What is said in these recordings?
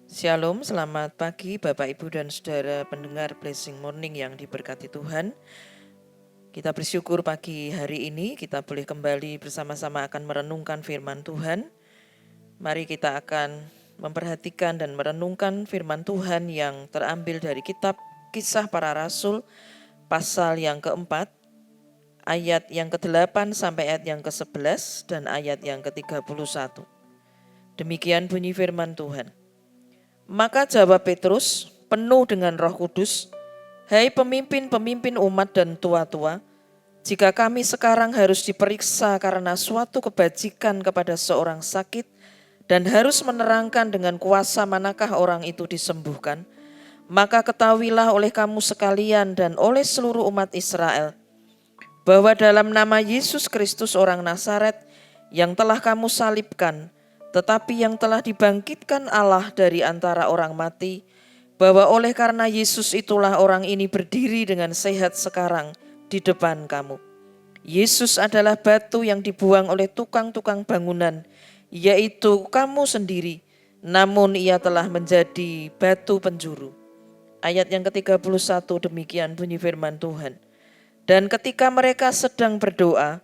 Shalom, selamat pagi Bapak Ibu dan Saudara pendengar Blessing Morning yang diberkati Tuhan. Kita bersyukur pagi hari ini kita boleh kembali bersama-sama akan merenungkan firman Tuhan. Mari kita akan memperhatikan dan merenungkan firman Tuhan yang terambil dari kitab Kisah Para Rasul pasal yang keempat, ayat yang ke-8 sampai ayat yang ke-11 dan ayat yang ke-31. Demikian bunyi firman Tuhan. Maka jawab Petrus, penuh dengan Roh Kudus, "Hai pemimpin-pemimpin umat dan tua-tua, jika kami sekarang harus diperiksa karena suatu kebajikan kepada seorang sakit dan harus menerangkan dengan kuasa manakah orang itu disembuhkan, maka ketahuilah oleh kamu sekalian dan oleh seluruh umat Israel, bahwa dalam nama Yesus Kristus orang Nazaret yang telah kamu salibkan, tetapi yang telah dibangkitkan Allah dari antara orang mati, bahwa oleh karena Yesus itulah orang ini berdiri dengan sehat sekarang di depan kamu. Yesus adalah batu yang dibuang oleh tukang-tukang bangunan, yaitu kamu sendiri, namun ia telah menjadi batu penjuru. Ayat yang ke-31 demikian bunyi firman Tuhan. Dan ketika mereka sedang berdoa,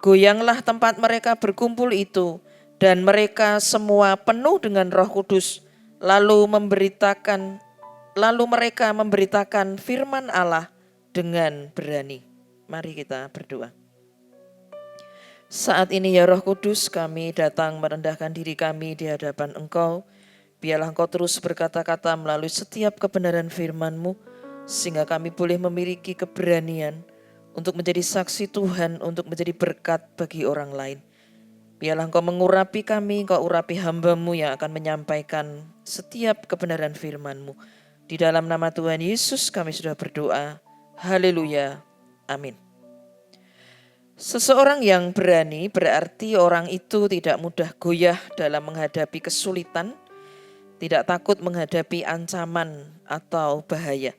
goyanglah tempat mereka berkumpul itu, dan mereka semua penuh dengan Roh Kudus, lalu mereka memberitakan firman Allah dengan berani. Mari kita berdoa. Saat ini ya Roh Kudus, kami datang merendahkan diri kami di hadapan Engkau. Biarlah Engkau terus berkata-kata melalui setiap kebenaran firman-Mu, sehingga kami boleh memiliki keberanian untuk menjadi saksi Tuhan, untuk menjadi berkat bagi orang lain. Biarlah Engkau mengurapi kami, Engkau urapi hamba-Mu yang akan menyampaikan setiap kebenaran firman-Mu. Di dalam nama Tuhan Yesus kami sudah berdoa. Haleluya. Amin. Seseorang yang berani berarti orang itu tidak mudah goyah dalam menghadapi kesulitan, tidak takut menghadapi ancaman atau bahaya.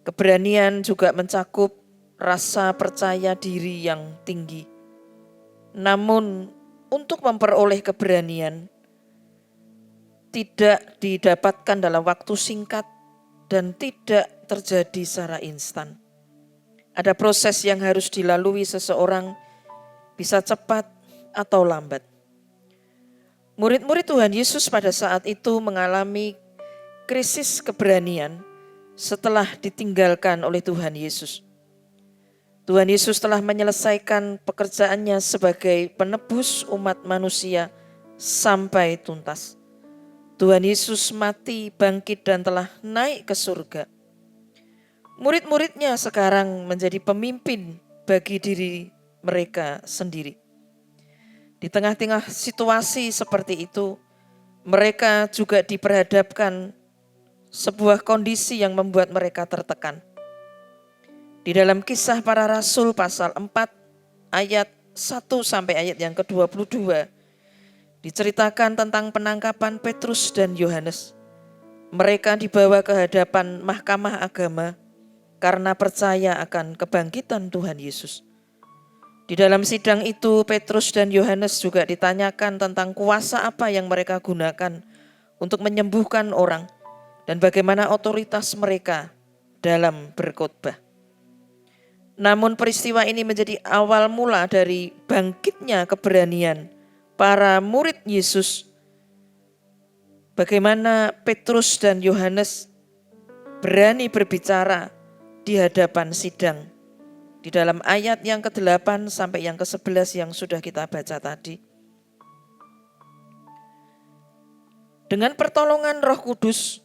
Keberanian juga mencakup rasa percaya diri yang tinggi. Namun untuk memperoleh keberanian tidak didapatkan dalam waktu singkat dan tidak terjadi secara instan. Ada proses yang harus dilalui seseorang, bisa cepat atau lambat. Murid-murid Tuhan Yesus pada saat itu mengalami krisis keberanian setelah ditinggalkan oleh Tuhan Yesus. Tuhan Yesus telah menyelesaikan pekerjaannya sebagai penebus umat manusia sampai tuntas. Tuhan Yesus mati, bangkit dan telah naik ke surga. Murid-muridnya sekarang menjadi pemimpin bagi diri mereka sendiri. Di tengah-tengah situasi seperti itu, mereka juga diperhadapkan sebuah kondisi yang membuat mereka tertekan. Di dalam Kisah Para Rasul pasal 4 ayat 1 sampai ayat yang ke-22 diceritakan tentang penangkapan Petrus dan Yohanes. Mereka dibawa ke hadapan mahkamah agama karena percaya akan kebangkitan Tuhan Yesus. Di dalam sidang itu Petrus dan Yohanes juga ditanyakan tentang kuasa apa yang mereka gunakan untuk menyembuhkan orang dan bagaimana otoritas mereka dalam berkhotbah. Namun peristiwa ini menjadi awal mula dari bangkitnya keberanian para murid Yesus. Bagaimana Petrus dan Yohanes berani berbicara di hadapan sidang. Di dalam ayat yang ke-8 sampai yang ke-11 yang sudah kita baca tadi. Dengan pertolongan Roh Kudus,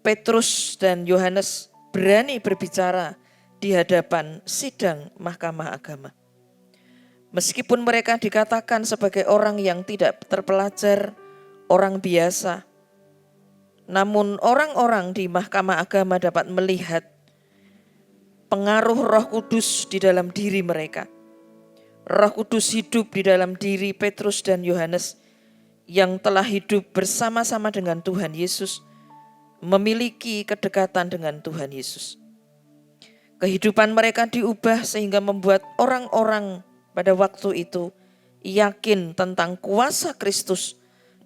Petrus dan Yohanes berani berbicara di hadapan sidang mahkamah agama. Meskipun mereka dikatakan sebagai orang yang tidak terpelajar, orang biasa, namun orang-orang di mahkamah agama dapat melihat pengaruh Roh Kudus di dalam diri mereka. Roh Kudus hidup di dalam diri Petrus dan Yohanes yang telah hidup bersama-sama dengan Tuhan Yesus, memiliki kedekatan dengan Tuhan Yesus. Kehidupan mereka diubah sehingga membuat orang-orang pada waktu itu yakin tentang kuasa Kristus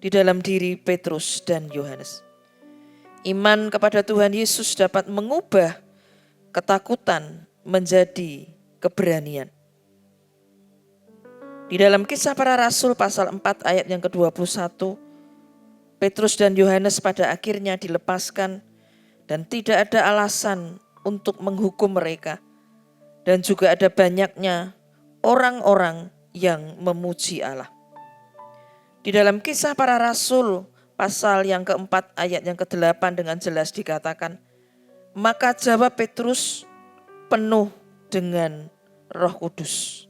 di dalam diri Petrus dan Yohanes. Iman kepada Tuhan Yesus dapat mengubah ketakutan menjadi keberanian. Di dalam Kisah Para Rasul pasal 4 ayat yang ke-21, Petrus dan Yohanes pada akhirnya dilepaskan dan tidak ada alasan untuk menghukum mereka. Dan juga ada banyaknya orang-orang yang memuji Allah. Di dalam Kisah Para Rasul pasal yang keempat ayat yang ke-8 dengan jelas dikatakan, maka jawab Petrus penuh dengan Roh Kudus.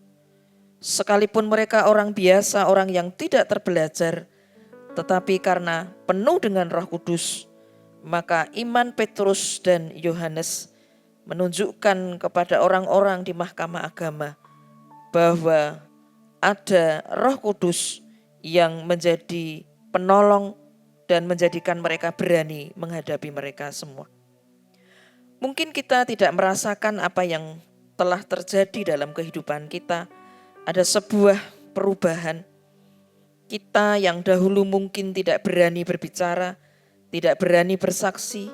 Sekalipun mereka orang biasa, orang yang tidak terbelajar, tetapi karena penuh dengan Roh Kudus, maka iman Petrus dan Yohanes menunjukkan kepada orang-orang di mahkamah agama bahwa ada Roh Kudus yang menjadi penolong dan menjadikan mereka berani menghadapi mereka semua. Mungkin kita tidak merasakan apa yang telah terjadi dalam kehidupan kita. Ada sebuah perubahan. Kita yang dahulu mungkin tidak berani berbicara, tidak berani bersaksi,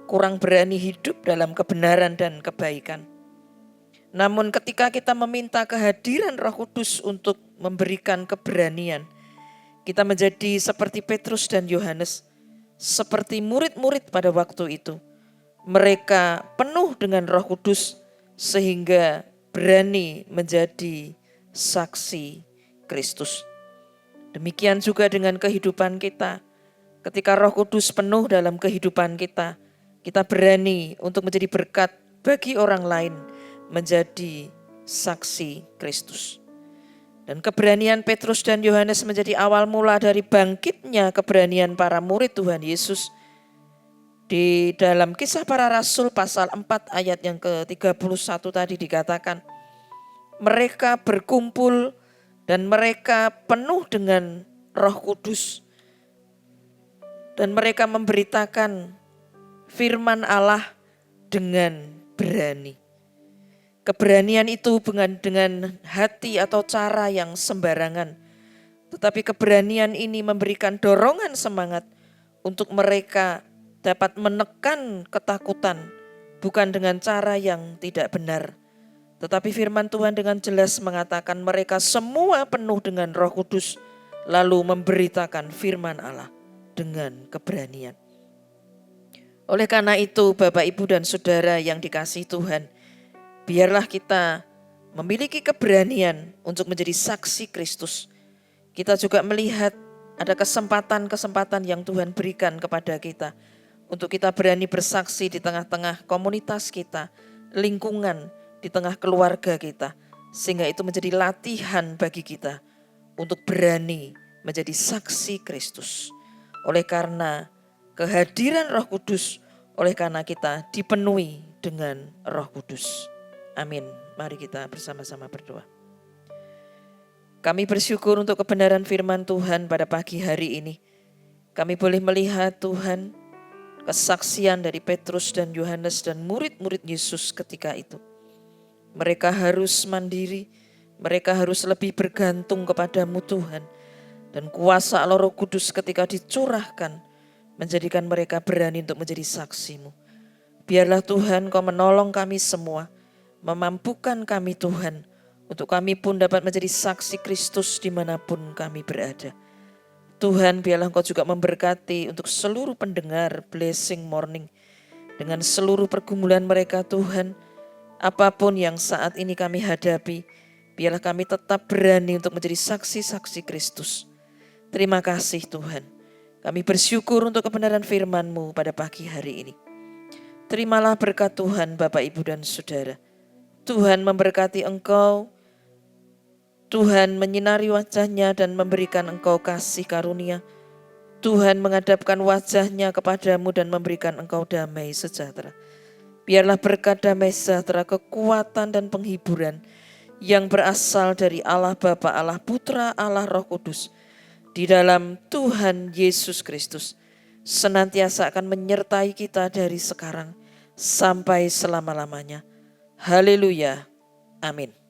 kurang berani hidup dalam kebenaran dan kebaikan. Namun ketika kita meminta kehadiran Roh Kudus untuk memberikan keberanian, kita menjadi seperti Petrus dan Yohanes, seperti murid-murid pada waktu itu. Mereka penuh dengan Roh Kudus sehingga berani menjadi saksi Kristus. Demikian juga dengan kehidupan kita. Ketika Roh Kudus penuh dalam kehidupan kita, kita berani untuk menjadi berkat bagi orang lain, menjadi saksi Kristus. Dan keberanian Petrus dan Yohanes menjadi awal mula dari bangkitnya keberanian para murid Tuhan Yesus. Di dalam Kisah Para Rasul pasal 4 ayat yang ke-31 tadi dikatakan, mereka berkumpul dan mereka penuh dengan Roh Kudus. Dan mereka memberitakan firman Allah dengan berani. Keberanian itu bukan dengan hati atau cara yang sembarangan. Tetapi keberanian ini memberikan dorongan semangat untuk mereka dapat menekan ketakutan. Bukan dengan cara yang tidak benar. Tetapi firman Tuhan dengan jelas mengatakan mereka semua penuh dengan Roh Kudus, lalu memberitakan firman Allah dengan keberanian. Oleh karena itu, Bapak, Ibu, dan Saudara yang dikasihi Tuhan, biarlah kita memiliki keberanian untuk menjadi saksi Kristus. Kita juga melihat ada kesempatan-kesempatan yang Tuhan berikan kepada kita untuk kita berani bersaksi di tengah-tengah komunitas kita, lingkungan, di tengah keluarga kita, sehingga itu menjadi latihan bagi kita untuk berani menjadi saksi Kristus. Oleh karena kehadiran Roh Kudus, oleh karena kita dipenuhi dengan Roh Kudus. Amin. Mari kita bersama-sama berdoa. Kami bersyukur untuk kebenaran firman Tuhan pada pagi hari ini. Kami boleh melihat Tuhan, kesaksian dari Petrus dan Yohanes dan murid-murid Yesus ketika itu. Mereka harus mandiri, mereka harus lebih bergantung kepadamu Tuhan. Dan kuasa Allah Roh Kudus ketika dicurahkan, menjadikan mereka berani untuk menjadi saksimu. Biarlah Tuhan Kau menolong kami semua, memampukan kami Tuhan, untuk kami pun dapat menjadi saksi Kristus dimanapun kami berada. Tuhan, biarlah Kau juga memberkati untuk seluruh pendengar Blessing Morning, dengan seluruh pergumulan mereka Tuhan. Apapun yang saat ini kami hadapi, biarlah kami tetap berani untuk menjadi saksi-saksi Kristus. Terima kasih Tuhan. Kami bersyukur untuk kebenaran firman-Mu pada pagi hari ini. Terimalah berkat Tuhan Bapak, Ibu, dan Saudara. Tuhan memberkati engkau. Tuhan menyinari wajah-Nya dan memberikan engkau kasih karunia. Tuhan menghadapkan wajah-Nya kepadamu dan memberikan engkau damai sejahtera. Biarlah berkat damai sejahtera, kekuatan dan penghiburan yang berasal dari Allah Bapa, Allah Putra, Allah Roh Kudus di dalam Tuhan Yesus Kristus senantiasa akan menyertai kita dari sekarang sampai selama-lamanya. Haleluya. Amin.